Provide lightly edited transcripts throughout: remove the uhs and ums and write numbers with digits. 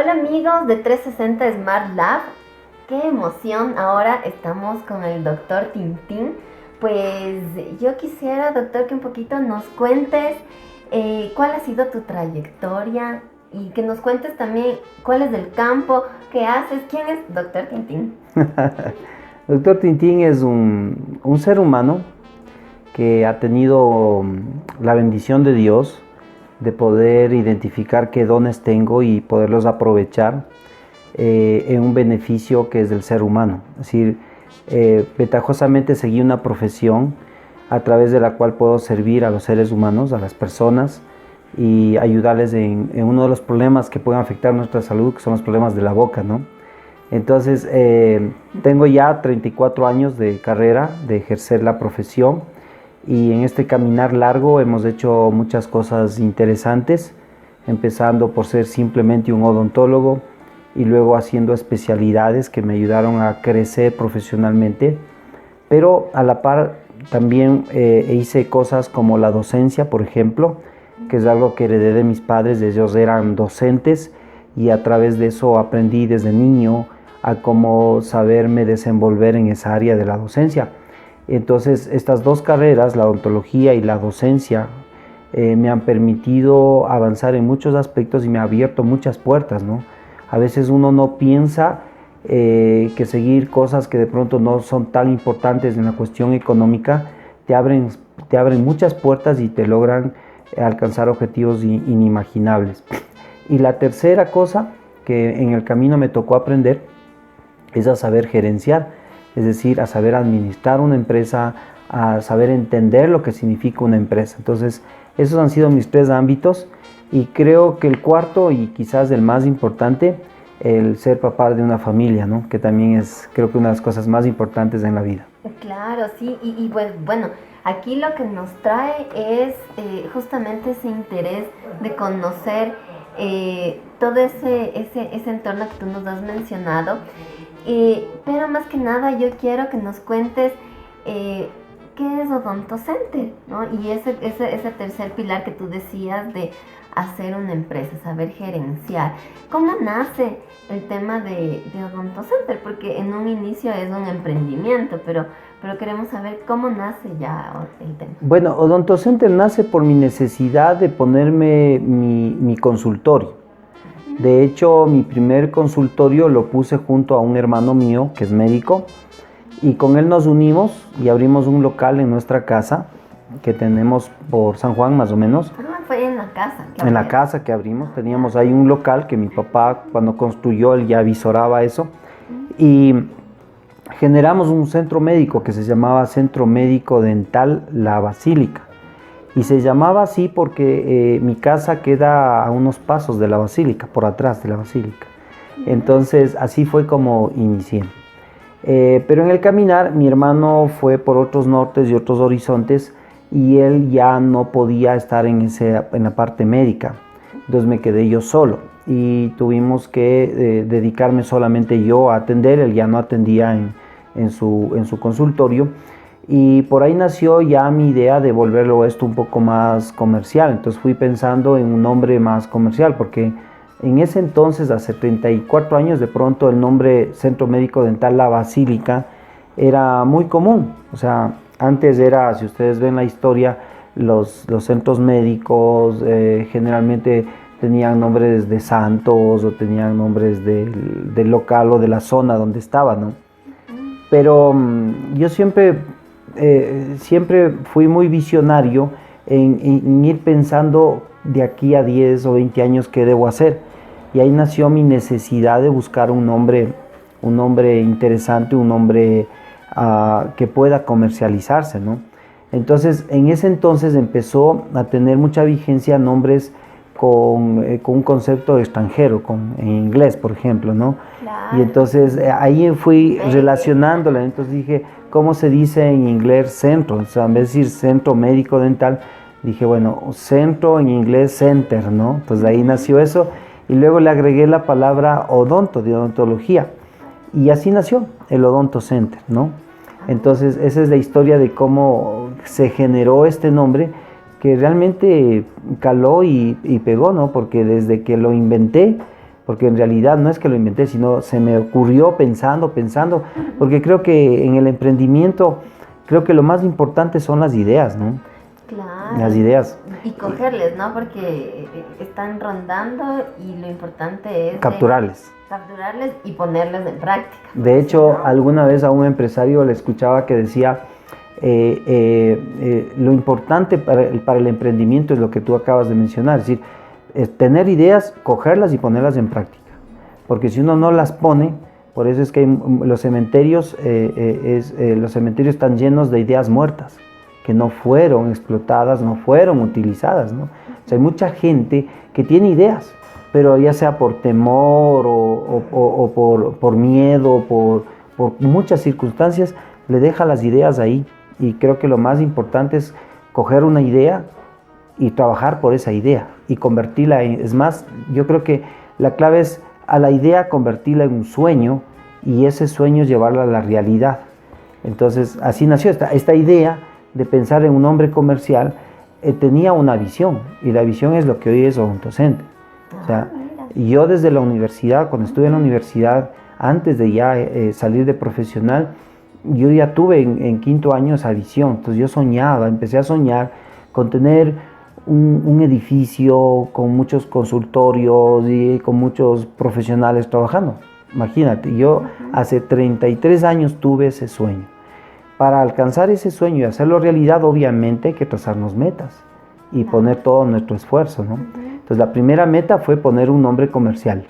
Hola amigos de 360 Smart Lab, qué emoción, ahora estamos con el doctor Tintín. Pues yo quisiera, doctor, que un poquito nos cuentes cuál ha sido tu trayectoria y que nos cuentes también cuál es el campo, qué haces, quién es doctor Tintín. Doctor Tintín es un ser humano que ha tenido la bendición de Dios de poder identificar qué dones tengo y poderlos aprovechar en un beneficio que es del ser humano. Es decir, ventajosamente seguí una profesión a través de la cual puedo servir a los seres humanos, a las personas, y ayudarles en uno de los problemas que pueden afectar nuestra salud, que son los problemas de la boca, ¿no? Entonces, tengo ya 34 años de carrera, de ejercer la profesión, y en este caminar largo hemos hecho muchas cosas interesantes, empezando por ser simplemente un odontólogo y luego haciendo especialidades que me ayudaron a crecer profesionalmente, pero a la par también hice cosas como la docencia, por ejemplo, que es algo que heredé de mis padres. Ellos eran docentes y a través de eso aprendí desde niño a cómo saberme desenvolver en esa área de la docencia. Entonces, estas dos carreras, la odontología y la docencia, me han permitido avanzar en muchos aspectos y me ha abierto muchas puertas, ¿no? A veces uno no piensa que seguir cosas que de pronto no son tan importantes en la cuestión económica te abren muchas puertas y te logran alcanzar objetivos inimaginables. Y la tercera cosa que en el camino me tocó aprender es a saber gerenciar, es decir, a saber administrar una empresa, a saber entender lo que significa una empresa. Entonces, esos han sido mis tres ámbitos y creo que el cuarto y quizás el más importante, el ser papá de una familia, ¿no? Que también es, creo que una de las cosas más importantes en la vida. Claro, sí, y pues bueno, aquí lo que nos trae es justamente ese interés de conocer todo ese entorno que tú nos has mencionado. Pero más que nada yo quiero que nos cuentes qué es Odonto Center, ¿no? Y ese tercer pilar que tú decías de hacer una empresa, saber gerenciar. ¿Cómo nace el tema de Odonto Center? Porque en un inicio es un emprendimiento, pero queremos saber cómo nace ya el tema. Bueno, Odonto Center nace por mi necesidad de ponerme mi consultorio. De hecho, mi primer consultorio lo puse junto a un hermano mío que es médico y con él nos unimos y abrimos un local en nuestra casa que tenemos por San Juan más o menos. Fue en la casa. En la casa que abrimos, teníamos ahí un local que mi papá cuando construyó él ya visoraba eso y generamos un centro médico que se llamaba Centro Médico Dental La Basílica. Y se llamaba así porque mi casa queda a unos pasos de la basílica, por atrás de la basílica. Entonces así fue como inicié. Pero en el caminar mi hermano fue por otros nortes y otros horizontes y él ya no podía estar en la parte médica. Entonces me quedé yo solo y tuvimos que dedicarme solamente yo a atender. Él ya no atendía en su consultorio. Y por ahí nació ya mi idea de volverlo esto un poco más comercial. Entonces fui pensando en un nombre más comercial, porque en ese entonces, hace 34 años, de pronto el nombre Centro Médico Dental La Basílica era muy común. O sea, antes era, si ustedes ven la historia, los centros médicos generalmente tenían nombres de santos o tenían nombres del local o de la zona donde estaban, ¿no? Pero yo siempre fui muy visionario en ir pensando de aquí a 10 o 20 años qué debo hacer. Y ahí nació mi necesidad de buscar un nombre interesante, un nombre que pueda comercializarse, ¿no? Entonces, en ese entonces empezó a tener mucha vigencia nombres con un concepto extranjero, en inglés, por ejemplo, ¿no? Claro. Y entonces ahí fui relacionándola. Entonces dije, ¿cómo se dice en inglés centro? O sea, en vez de decir centro médico dental, dije, bueno, centro en inglés center, ¿no? Entonces de ahí nació eso. Y luego le agregué la palabra odonto, de odontología. Y así nació el Odonto Center, ¿no? Entonces esa es la historia de cómo se generó este nombre, que realmente caló y pegó, ¿no? Porque desde que lo inventé, porque en realidad no es que lo inventé, sino se me ocurrió pensando, porque creo que en el emprendimiento, creo que lo más importante son las ideas, ¿no? Claro. Las ideas. Y cogerles, ¿no? Porque están rondando y lo importante es capturarles y ponerles en práctica. De hecho, alguna vez a un empresario le escuchaba que decía, lo importante para el emprendimiento es lo que tú acabas de mencionar, es decir, tener ideas, cogerlas y ponerlas en práctica. Porque si uno no las pone, por eso es que los cementerios están llenos de ideas muertas, que no fueron explotadas, no fueron utilizadas, ¿no? O sea, hay mucha gente que tiene ideas, pero ya sea por temor o por miedo, por muchas circunstancias, le deja las ideas ahí. Y creo que lo más importante es coger una idea y trabajar por esa idea y convertirla en... Es más, yo creo que la clave es a la idea convertirla en un sueño y ese sueño llevarla a la realidad. Entonces, así nació esta idea de pensar en un hombre comercial. Tenía una visión y la visión es lo que hoy es Odontocenter. O sea, yo desde la universidad, cuando estuve en la universidad, antes de ya salir de profesional, yo ya tuve en quinto año esa visión. Entonces yo empecé a soñar con tener un edificio con muchos consultorios y con muchos profesionales trabajando. Imagínate, yo hace 33 años tuve ese sueño. Para alcanzar ese sueño y hacerlo realidad, obviamente hay que trazarnos metas y poner todo nuestro esfuerzo, ¿no? Entonces la primera meta fue poner un nombre comercial.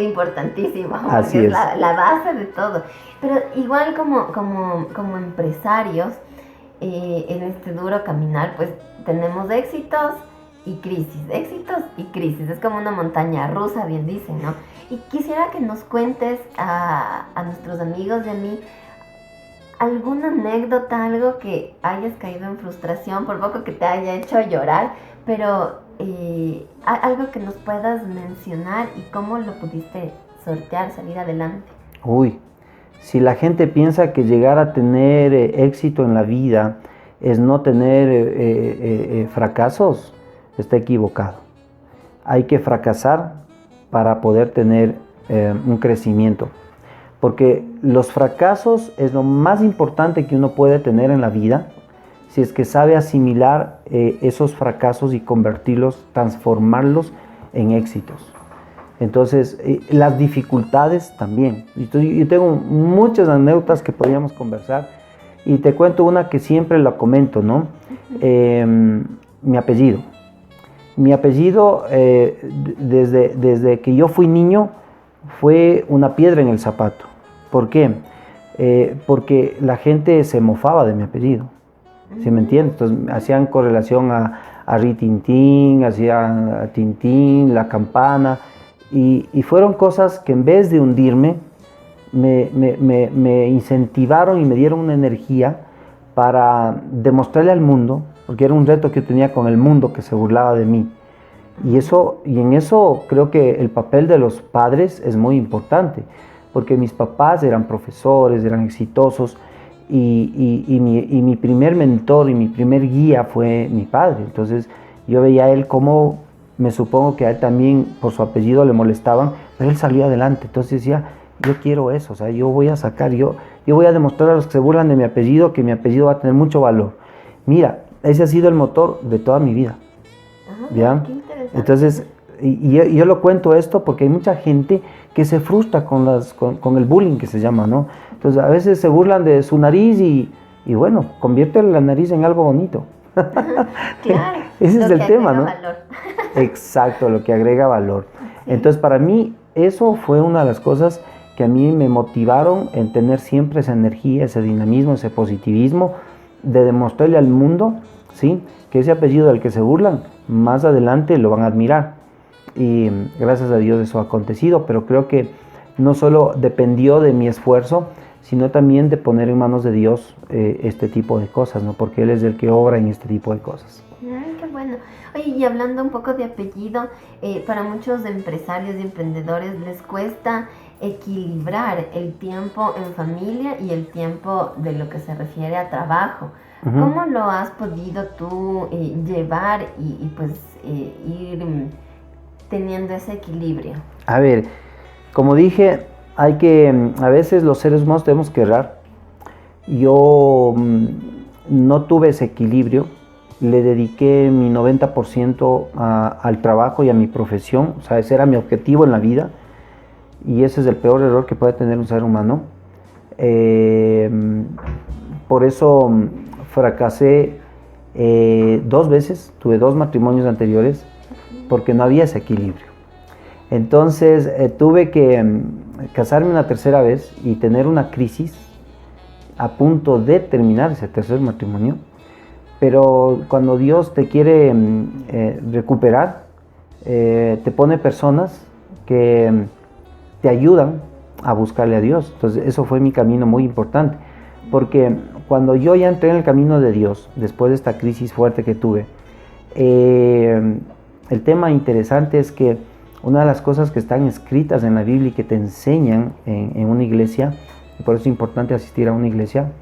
Importantísimo, Así porque es la base de todo. Pero igual como empresarios, en este duro caminar, pues tenemos éxitos y crisis, es como una montaña rusa, bien dicen, ¿no? Y quisiera que nos cuentes a nuestros amigos y a mí alguna anécdota, algo que hayas caído en frustración, por poco que te haya hecho llorar, pero algo que nos puedas mencionar y cómo lo pudiste sortear, salir adelante. Uy, si la gente piensa que llegar a tener éxito en la vida es no tener fracasos, está equivocado. Hay que fracasar para poder tener un crecimiento. Porque los fracasos es lo más importante que uno puede tener en la vida, si es que sabe asimilar esos fracasos y convertirlos, transformarlos en éxitos. Entonces, las dificultades también. Yo tengo muchas anécdotas que podríamos conversar y te cuento una que siempre la comento, ¿no? Mi apellido. Mi apellido, desde que yo fui niño, fue una piedra en el zapato. ¿Por qué? Porque la gente se mofaba de mi apellido. ¿Sí me entiendes? Entonces hacían correlación a Ritintín, hacían a Tintín, la campana, y fueron cosas que en vez de hundirme, me incentivaron y me dieron una energía para demostrarle al mundo, porque era un reto que yo tenía con el mundo que se burlaba de mí. Y en eso creo que el papel de los padres es muy importante, porque mis papás eran profesores, eran exitosos, y mi primer mentor y mi primer guía fue mi padre. Entonces yo veía a él como, me supongo que a él también por su apellido le molestaban, pero él salió adelante. Entonces decía, yo quiero eso, o sea, yo voy a sacar, yo voy a demostrar a los que se burlan de mi apellido que mi apellido va a tener mucho valor. Mira, ese ha sido el motor de toda mi vida. ¿Ya? Qué interesante. Entonces, yo lo cuento esto porque hay mucha gente que se frustra con el bullying que se llama, ¿no? Entonces a veces se burlan de su nariz y bueno, convierte la nariz en algo bonito. Claro, ese es el tema, ¿no? Valor. Exacto, lo que agrega valor. Sí. Entonces para mí eso fue una de las cosas que a mí me motivaron en tener siempre esa energía, ese dinamismo, ese positivismo de demostrarle al mundo, ¿sí?, que ese apellido del que se burlan, más adelante lo van a admirar. Y gracias a Dios eso ha acontecido, pero creo que no solo dependió de mi esfuerzo, sino también de poner en manos de Dios este tipo de cosas, ¿no? Porque Él es el que obra en este tipo de cosas. Ay, qué bueno. Oye, y hablando un poco de apellido, para muchos empresarios y emprendedores les cuesta equilibrar el tiempo en familia y el tiempo de lo que se refiere a trabajo. ¿Cómo lo has podido tú llevar y pues ir teniendo ese equilibrio? A ver, como dije, a veces los seres humanos tenemos que errar. Yo no tuve ese equilibrio, le dediqué mi 90% al trabajo y a mi profesión, o sea, ese era mi objetivo en la vida, y ese es el peor error que puede tener un ser humano. Por eso fracasé 2 veces, tuve 2 matrimonios anteriores, porque no había ese equilibrio. Entonces tuve que casarme una tercera vez y tener una crisis a punto de terminar ese tercer matrimonio. Pero cuando Dios te quiere recuperar, te pone personas que te ayudan a buscarle a Dios. Entonces eso fue mi camino muy importante, porque cuando yo ya entré en el camino de Dios, después de esta crisis fuerte que tuve, el tema interesante es que una de las cosas que están escritas en la Biblia y que te enseñan en una iglesia, y por eso es importante asistir a una iglesia,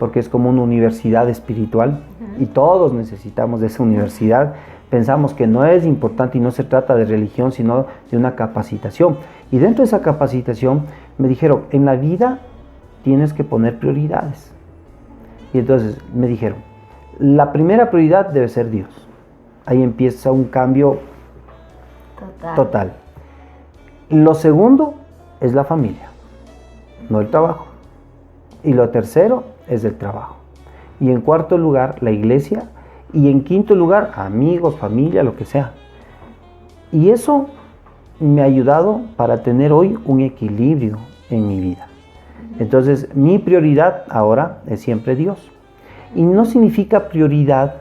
porque es como una universidad espiritual, y todos necesitamos de esa universidad. Pensamos que no es importante y no se trata de religión, sino de una capacitación. Y dentro de esa capacitación me dijeron, en la vida tienes que poner prioridades. Y entonces me dijeron, la primera prioridad debe ser Dios. Ahí empieza un cambio total. Lo segundo es la familia, no el trabajo. Y lo tercero es el trabajo. Y en cuarto lugar, la iglesia. Y en quinto lugar, amigos, familia, lo que sea. Y eso me ha ayudado para tener hoy un equilibrio en mi vida. Entonces, mi prioridad ahora es siempre Dios. Y no significa prioridad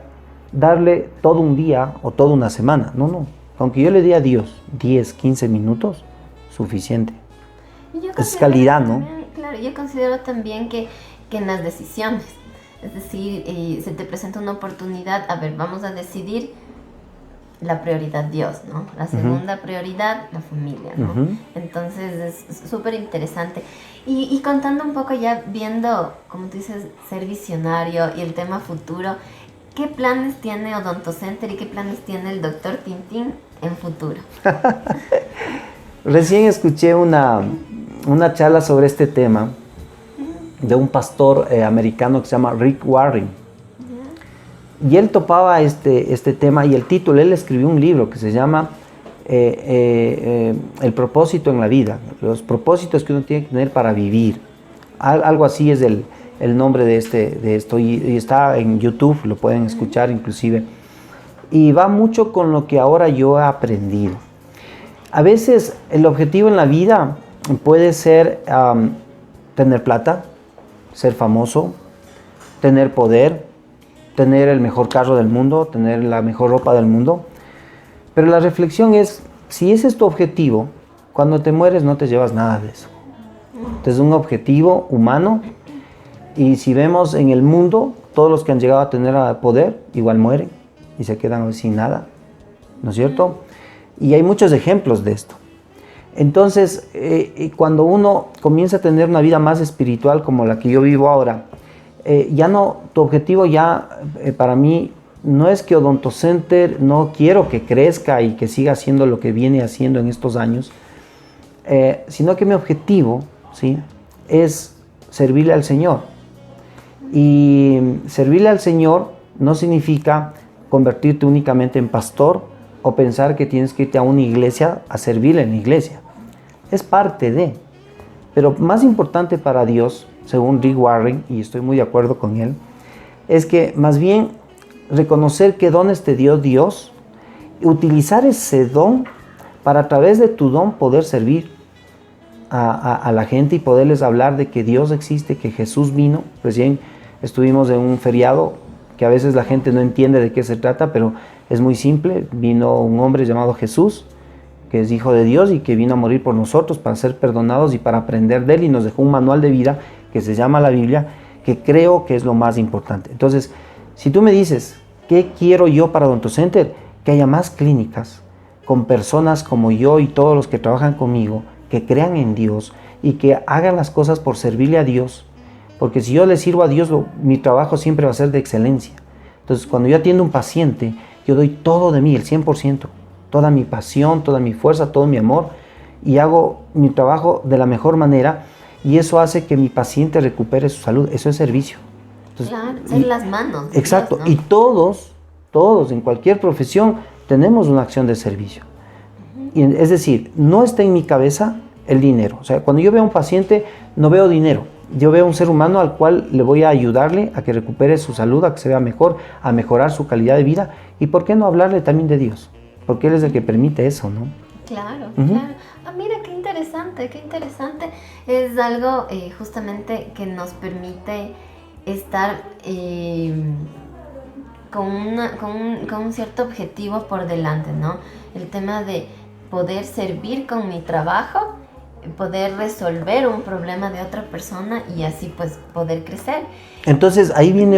darle todo un día o toda una semana. No. Aunque yo le dé a Dios 10, 15 minutos, suficiente. Es calidad, ¿no? Claro, yo considero también que en las decisiones, es decir, se te presenta una oportunidad, a ver, vamos a decidir la prioridad Dios, ¿no? La segunda prioridad, la familia, ¿no? Entonces es súper interesante. Y contando un poco ya, viendo, como tú dices, ser visionario y el tema futuro, ¿qué planes tiene Odontocenter y qué planes tiene el Dr. Tintín en futuro? Recién escuché una charla sobre este tema de un pastor americano que se llama Rick Warren. Y él topaba este tema, y el título, él escribió un libro que se llama El propósito en la vida, los propósitos que uno tiene que tener para vivir. Algo así es el nombre de esto, y está en YouTube, lo pueden escuchar inclusive. Y va mucho con lo que ahora yo he aprendido. A veces el objetivo en la vida puede ser tener plata, ser famoso, tener poder, tener el mejor carro del mundo, tener la mejor ropa del mundo. Pero la reflexión es, si ese es tu objetivo, cuando te mueres no te llevas nada de eso. Entonces es un objetivo humano, y si vemos en el mundo, todos los que han llegado a tener poder, igual mueren y se quedan sin nada, ¿no es cierto? Y hay muchos ejemplos de esto. Entonces, cuando uno comienza a tener una vida más espiritual como la que yo vivo ahora, tu objetivo para mí no es que Odontocenter, no quiero que crezca y que siga haciendo lo que viene haciendo en estos años, sino que mi objetivo, ¿sí?, es servirle al Señor. Y servirle al Señor no significa convertirte únicamente en pastor o pensar que tienes que irte a una iglesia a servirle en la iglesia. Es parte de. Pero más importante para Dios, según Rick Warren, y estoy muy de acuerdo con él, es que más bien reconocer qué dones te dio Dios, utilizar ese don para a través de tu don poder servir a la gente y poderles hablar de que Dios existe, que Jesús vino. Recién estuvimos en un feriado que a veces la gente no entiende de qué se trata, pero es muy simple. Vino un hombre llamado Jesús, que es hijo de Dios y que vino a morir por nosotros para ser perdonados y para aprender de él, y nos dejó un manual de vida que se llama la Biblia, que creo que es lo más importante. Entonces, si tú me dices, ¿qué quiero yo para Odontocenter? Que haya más clínicas con personas como yo y todos los que trabajan conmigo, que crean en Dios y que hagan las cosas por servirle a Dios, porque si yo le sirvo a Dios, mi trabajo siempre va a ser de excelencia. Entonces, cuando yo atiendo a un paciente, yo doy todo de mí, el 100%, toda mi pasión, toda mi fuerza, todo mi amor y hago mi trabajo de la mejor manera y eso hace que mi paciente recupere su salud. Eso es servicio. Entonces, claro, ser las manos. Exacto. Dios, ¿no? Y todos, en cualquier profesión, tenemos una acción de servicio. Y, es decir, no está en mi cabeza el dinero. O sea, cuando yo veo a un paciente, no veo dinero. Yo veo a un ser humano al cual le voy a ayudarle a que recupere su salud, a que se vea mejor, a mejorar su calidad de vida. ¿Y por qué no hablarle también de Dios? Porque Él es el que permite eso, ¿no? Claro, claro. Ah, mira, qué interesante, qué interesante. Es algo justamente que nos permite estar con un cierto objetivo por delante, ¿no? El tema de poder servir con mi trabajo, poder resolver un problema de otra persona y así pues poder crecer. Entonces ahí viene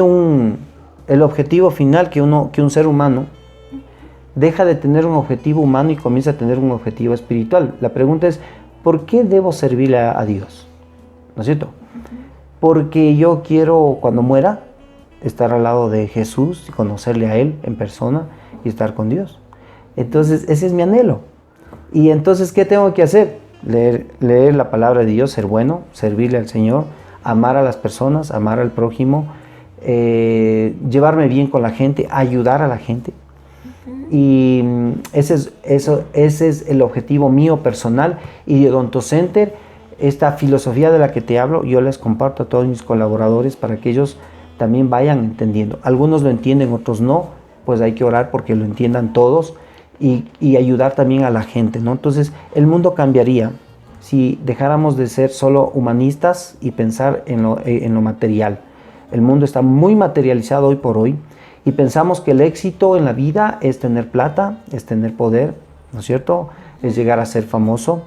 el objetivo final que un ser humano deja de tener un objetivo humano y comienza a tener un objetivo espiritual. La pregunta es, ¿por qué debo servirle a Dios? ¿No es cierto? Porque yo quiero, cuando muera, estar al lado de Jesús y conocerle a Él en persona y estar con Dios. Entonces, ese es mi anhelo. Y entonces, ¿qué tengo que hacer? Leer la palabra de Dios, ser bueno, servirle al Señor, amar a las personas, amar al prójimo, llevarme bien con la gente, ayudar a la gente. Y ese es el objetivo mío personal. Y de Odontocenter, esta filosofía de la que te hablo, yo les comparto a todos mis colaboradores para que ellos también vayan entendiendo. Algunos lo entienden, otros no, pues hay que orar porque lo entiendan todos y ayudar también a la gente, ¿no? Entonces, el mundo cambiaría si dejáramos de ser solo humanistas y pensar en lo material. El mundo está muy materializado hoy por hoy y pensamos que el éxito en la vida es tener plata, es tener poder, ¿no es cierto? Es llegar a ser famoso.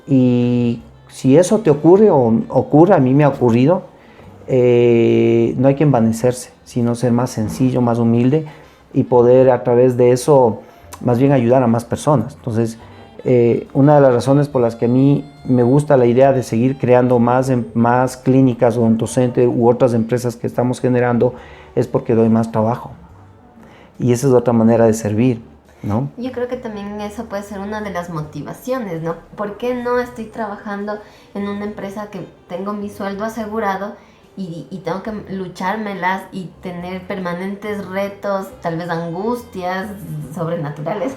Y si eso te ocurre o ocurre, a mí me ha ocurrido, no hay que envanecerse, sino ser más sencillo, más humilde y poder a través de eso más bien ayudar a más personas. Entonces, una de las razones por las que a mí me gusta la idea de seguir creando más clínicas, Odontocenter u otras empresas que estamos generando es porque doy más trabajo. Y esa es otra manera de servir, ¿no? Yo creo que también eso puede ser una de las motivaciones, ¿no? ¿Por qué no estoy trabajando en una empresa que tengo mi sueldo asegurado y tengo que luchármelas y tener permanentes retos, tal vez angustias sobrenaturales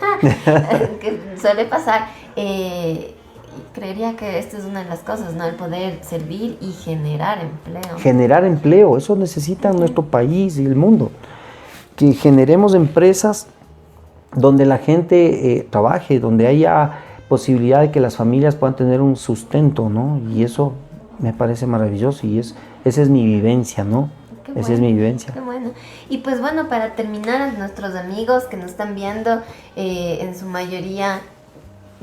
que suele pasar? Creería que esta es una de las cosas, ¿no? El poder servir y generar empleo. Generar empleo, eso necesita nuestro país y el mundo. Que generemos empresas donde la gente trabaje, donde haya posibilidad de que las familias puedan tener un sustento, ¿no? Y eso me parece maravilloso y esa es mi vivencia, ¿no? Esa es mi vivencia. Qué bueno. Y pues bueno, para terminar, a nuestros amigos que nos están viendo, en su mayoría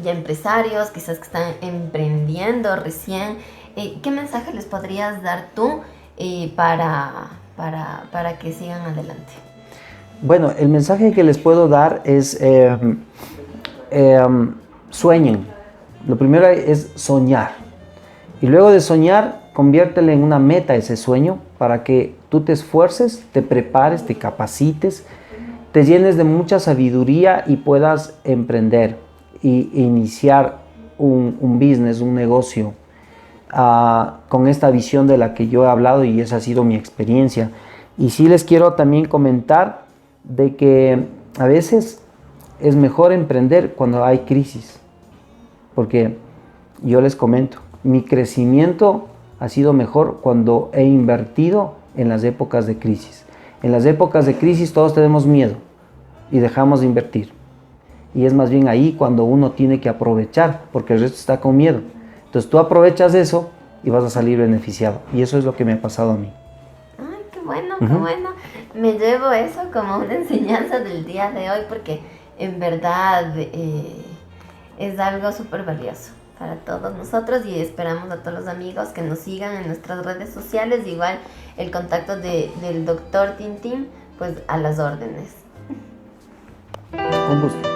ya empresarios, quizás que están emprendiendo recién, ¿qué mensaje les podrías dar tú para que sigan adelante? Bueno, el mensaje que les puedo dar es sueñen. Lo primero es soñar. Y luego de soñar, conviértele en una meta ese sueño para que tú te esfuerces, te prepares, te capacites, te llenes de mucha sabiduría y puedas emprender e iniciar un business, un negocio con esta visión de la que yo he hablado y esa ha sido mi experiencia. Y sí les quiero también comentar de que a veces es mejor emprender cuando hay crisis, porque yo les comento, mi crecimiento ha sido mejor cuando he invertido en las épocas de crisis. En las épocas de crisis todos tenemos miedo y dejamos de invertir. Y es más bien ahí cuando uno tiene que aprovechar, porque el resto está con miedo. Entonces tú aprovechas eso y vas a salir beneficiado. Y eso es lo que me ha pasado a mí. Ay, qué bueno, qué bueno. Me llevo eso como una enseñanza del día de hoy porque en verdad es algo súper valioso para todos nosotros y esperamos a todos los amigos que nos sigan en nuestras redes sociales. Igual el contacto del doctor Tintín, pues a las órdenes. Un gusto.